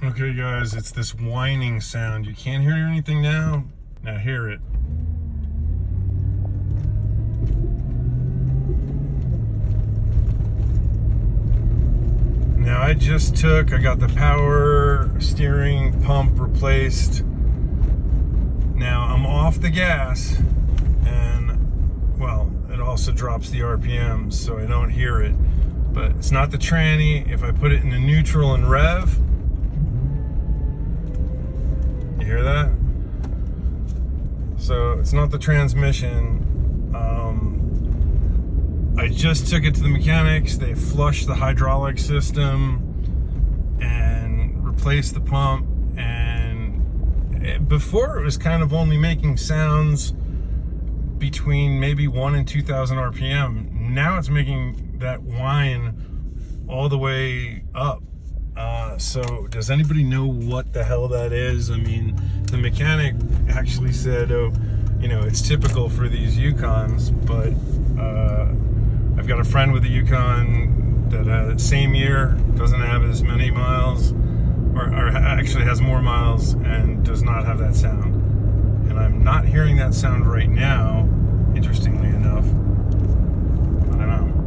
Okay guys, it's this whining sound. You can't hear anything now. Now hear it. Now I got the power steering pump replaced. Now I'm off the gas and, well, it also drops the RPMs so I don't hear it. But it's not the tranny. If I put it into neutral and rev, you hear that? So it's not the transmission. I just took it to the mechanics. They flushed the hydraulic system and replaced the pump. And before it was kind of only making sounds between maybe 1 and 2,000 RPM. Now it's making that whine all the way up. So does anybody know what the hell that is? I mean, the mechanic actually said, oh, you know, it's typical for these Yukons, but I've got a friend with a Yukon that same year doesn't have as many miles, or actually has more miles and does not have that sound. And I'm not hearing that sound right now, interestingly enough. I don't know.